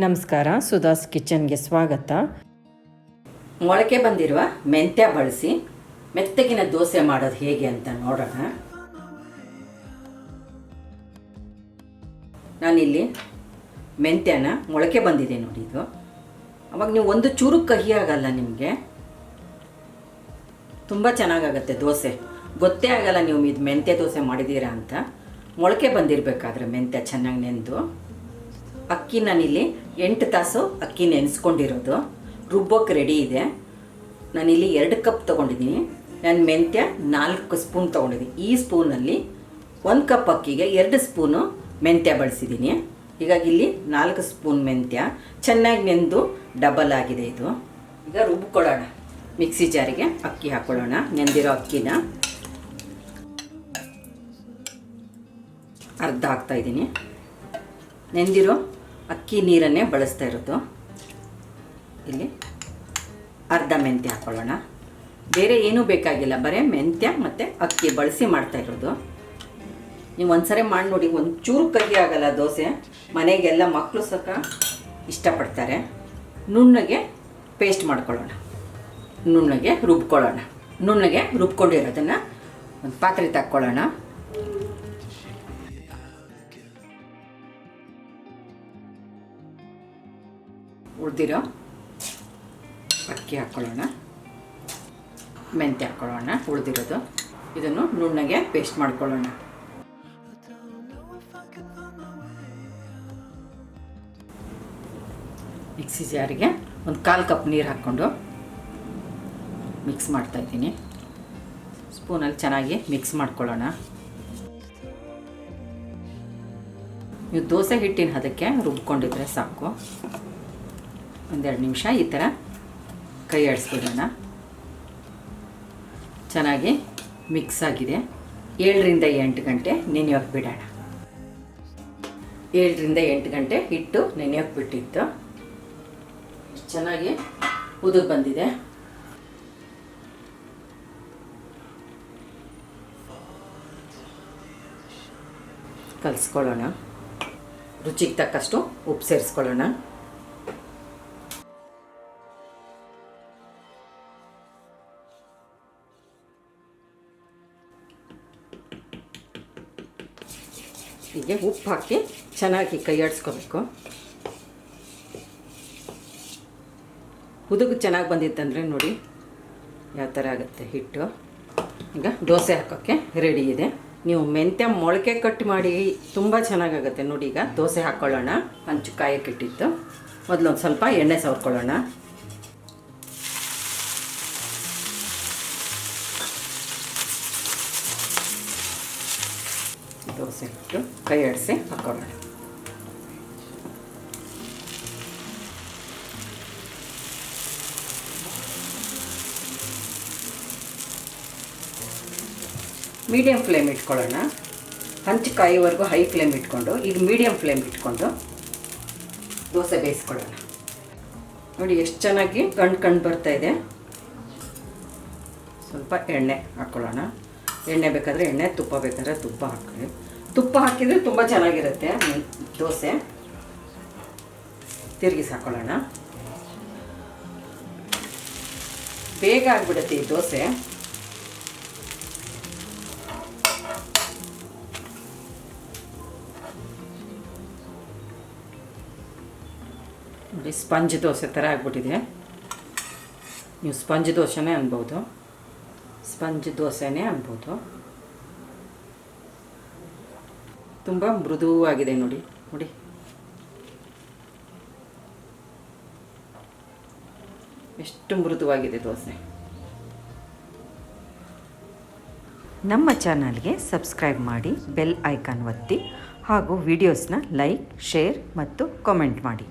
ನಮಸ್ಕಾರ, ಸುಧಾಸ್ ಕಿಚನ್ಗೆ ಸ್ವಾಗತ. ಮೊಳಕೆ ಬಂದಿರುವ ಮೆಂತ್ಯ ಬಳಸಿ ಮೆತ್ತಗಿನ ದೋಸೆ ಮಾಡೋದು ಹೇಗೆ ಅಂತ ನೋಡೋಣ. ನಾನಿಲ್ಲಿ ಮೆಂತ್ಯನ ಮೊಳಕೆ ಬಂದಿದೆ ನೋಡಿ. ಇದು ಅವಾಗ ನೀವು ಒಂದು ಚೂರು ಕಹಿ ಆಗಲ್ಲ, ನಿಮಗೆ ತುಂಬ ಚೆನ್ನಾಗಾಗತ್ತೆ ದೋಸೆ. ಗೊತ್ತೇ ಆಗಲ್ಲ ನೀವು ಇದು ಮೆಂತ್ಯ ದೋಸೆ ಮಾಡಿದ್ದೀರಾ ಅಂತ. ಮೊಳಕೆ ಬಂದಿರಬೇಕಾದ್ರೆ ಮೆಂತ್ಯ ಚೆನ್ನಾಗಿ ನೆಂದು, ಅಕ್ಕಿ ನಾನಿಲ್ಲಿ 8 ತಾಸು ಅಕ್ಕಿ ನೆನೆಸ್ಕೊಂಡಿರೋದು, ರುಬ್ಬೋಕ್ಕೆ ರೆಡಿ ಇದೆ. ನಾನಿಲ್ಲಿ 2 ಕಪ್ ತೊಗೊಂಡಿದ್ದೀನಿ. ನಾನು ಮೆಂತ್ಯ 4 ಸ್ಪೂನ್ ತೊಗೊಂಡಿದ್ದೀನಿ. ಈ ಸ್ಪೂನಲ್ಲಿ 1 ಕಪ್ ಅಕ್ಕಿಗೆ 2 ಸ್ಪೂನು ಮೆಂತ್ಯ ಬಳಸಿದ್ದೀನಿ. ಹೀಗಾಗಿ ಇಲ್ಲಿ 4 ಸ್ಪೂನ್ ಮೆಂತ್ಯ ಚೆನ್ನಾಗಿ ನೆಂದು ಡಬಲ್ ಆಗಿದೆ. ಇದು ಈಗ ರುಬ್ಕೊಳ್ಳೋಣ. ಮಿಕ್ಸಿ ಜಾರಿಗೆ ಅಕ್ಕಿ ಹಾಕ್ಕೊಳ್ಳೋಣ. ನೆಂದಿರೋ ಅಕ್ಕಿನ ಅರ್ಧ ಹಾಕ್ತಾಯಿದ್ದೀನಿ. ನೆಂದಿರೋ ಅಕ್ಕಿ ನೀರನ್ನೇ ಬಳಸ್ತಾ ಇರೋದು. ಇಲ್ಲಿ ಅರ್ಧ ಮೆಂತ್ಯ ಹಾಕ್ಕೊಳ್ಳೋಣ. ಬೇರೆ ಏನೂ ಬೇಕಾಗಿಲ್ಲ, ಬರೀ ಮೆಂತ್ಯ ಮತ್ತು ಅಕ್ಕಿ ಬಳಸಿ ಮಾಡ್ತಾ ಇರೋದು. ನೀವು ಒಂದ್ಸರಿ ಮಾಡಿ ನೋಡಿ, ಒಂಚೂರು ಕಹಿ ಆಗಲ್ಲ ದೋಸೆ. ಮನೆಗೆಲ್ಲ ಮಕ್ಕಳು ಸಹ ಇಷ್ಟಪಡ್ತಾರೆ. ನುಣ್ಣಗೆ ಪೇಸ್ಟ್ ಮಾಡ್ಕೊಳ್ಳೋಣ, ನುಣ್ಣಗೆ ರುಬ್ಕೊಳ್ಳೋಣ. ನುಣ್ಣಗೆ ರುಬ್ಕೊಂಡಿರೋದನ್ನು ಒಂದು ಪಾತ್ರೆ ತಕ್ಕೊಳ್ಳೋಣ. ಉಳಿದಿರೋ ಅಕ್ಕಿ ಹಾಕ್ಕೊಳ್ಳೋಣ, ಮೆಂತ್ಯ ಹಾಕ್ಕೊಳ್ಳೋಣ, ಉಳಿದಿರೋದು. ಇದನ್ನು ನುಣ್ಣಗೆ ಪೇಸ್ಟ್ ಮಾಡ್ಕೊಳ್ಳೋಣ. ಮಿಕ್ಸಿ ಜಾರಿಗೆ ಒಂದು 1/4 ಕಪ್ ನೀರು ಹಾಕ್ಕೊಂಡು ಮಿಕ್ಸ್ ಮಾಡ್ತಾಯಿದ್ದೀನಿ. ಸ್ಪೂನಲ್ಲಿ ಚೆನ್ನಾಗಿ ಮಿಕ್ಸ್ ಮಾಡ್ಕೊಳ್ಳೋಣ. ನೀವು ದೋಸೆ ಹಿಟ್ಟಿನ ಹದಕ್ಕೆ ರುಬ್ಕೊಂಡಿದ್ರೆ ಸಾಕು. 1-2 ನಿಮಿಷ ಈ ಥರ ಕೈ ಆಡಿಸ್ಬಿಡೋಣ. ಚೆನ್ನಾಗಿ ಮಿಕ್ಸ್ ಆಗಿದೆ. 7ರಿಂದ 8 ಗಂಟೆ ನೆನೆಯೋಕೆ ಬಿಡೋಣ. 7ರಿಂದ 8 ಗಂಟೆ ಹಿಟ್ಟು ನೆನೆಯೋಕೆ ಬಿಟ್ಟಿತ್ತು. ಚೆನ್ನಾಗಿ ಉದುರು ಬಂದಿದೆ. ಕಲಿಸ್ಕೊಳ್ಳೋಣ. ರುಚಿಗೆ ತಕ್ಕಷ್ಟು ಉಪ್ಪು ಸೇರಿಸ್ಕೊಳ್ಳೋಣ. ಹೀಗೆ ಉಪ್ಪು ಹಾಕಿ ಚೆನ್ನಾಗಿ ಕೈ ಆಡಿಸ್ಕೋಬೇಕು. ಹುದುಗು ಚೆನ್ನಾಗಿ ಬಂದಿತ್ತಂದರೆ ನೋಡಿ ಯಾವ ಥರ ಆಗುತ್ತೆ ಹಿಟ್ಟು. ಈಗ ದೋಸೆ ಹಾಕೋಕ್ಕೆ ರೆಡಿ ಇದೆ. ನೀವು ಮೆಂತ್ಯ ಮೊಳಕೆ ಕಟ್ ಮಾಡಿ ತುಂಬ ಚೆನ್ನಾಗಾಗುತ್ತೆ ನೋಡಿ. ಈಗ ದೋಸೆ ಹಾಕ್ಕೊಳ್ಳೋಣ. ಹಂಚು ಕಾಯಕ್ಕಿಟ್ಟಿತ್ತು. ಮೊದಲು ಒಂದು ಸ್ವಲ್ಪ ಎಣ್ಣೆ ಸವರ್ಕೊಳ್ಳೋಣ. ದೋಸೆ ಇಟ್ಟು ಕೈ ಆಡಿಸಿ ಹಾಕೊಳ್ಳೋಣ. ಮೀಡಿಯಮ್ ಫ್ಲೇಮ್ ಇಟ್ಕೊಳ್ಳೋಣ. ಹಂಚು ಕಾಯುವವರೆಗೂ ಹೈ ಫ್ಲೇಮ್ ಇಟ್ಕೊಂಡು ಈಗ ಮೀಡಿಯಮ್ ಫ್ಲೇಮ್ ಇಟ್ಕೊಂಡು ದೋಸೆ ಬೇಯಿಸ್ಕೊಳ್ಳೋಣ. ನೋಡಿ ಎಷ್ಟು ಚೆನ್ನಾಗಿ ಕಂಡು ಬರ್ತಾಯಿದೆ. ಸ್ವಲ್ಪ ಎಣ್ಣೆ ಹಾಕ್ಕೊಳ್ಳೋಣ. ಎಣ್ಣೆ ಬೇಕಾದರೆ ಎಣ್ಣೆ, ತುಪ್ಪ ಬೇಕಾದರೆ ತುಪ್ಪ ಹಾಕ್ಕೊಳ್ಳಿ. ತುಪ್ಪ ಹಾಕಿದರೆ ತುಂಬ ಚೆನ್ನಾಗಿರುತ್ತೆ ದೋಸೆ. ತಿರುಗಿಸಿ ಹಾಕ್ಕೊಳ್ಳೋಣ. ಬೇಗ ಆಗಿಬಿಡುತ್ತೆ ಈ ದೋಸೆ. ನೋಡಿ ಸ್ಪಂಜ್ ದೋಸೆ ಥರ ಆಗಿಬಿಟ್ಟಿದೆ. ನೀವು ಸ್ಪಂಜ್ ದೋಸೆನೇ ಅನ್ಬೋದು, ಸ್ಪಂಜ್ ದೋಸೆನೇ ಅನ್ಬೋದು. ತುಂಬ ಮೃದುವಾಗಿದೆ ನೋಡಿ. ನೋಡಿ ಎಷ್ಟು ಮೃದುವಾಗಿದೆ ದೋಸೆ. ನಮ್ಮ ಚಾನಲ್ಗೆ ಸಬ್ಸ್ಕ್ರೈಬ್ ಮಾಡಿ, ಬೆಲ್ ಐಕಾನ್ ಒತ್ತಿ ಹಾಗೂ ವಿಡಿಯೋಸ್ನ ಲೈಕ್, ಶೇರ್ ಮತ್ತು ಕಾಮೆಂಟ್ ಮಾಡಿ.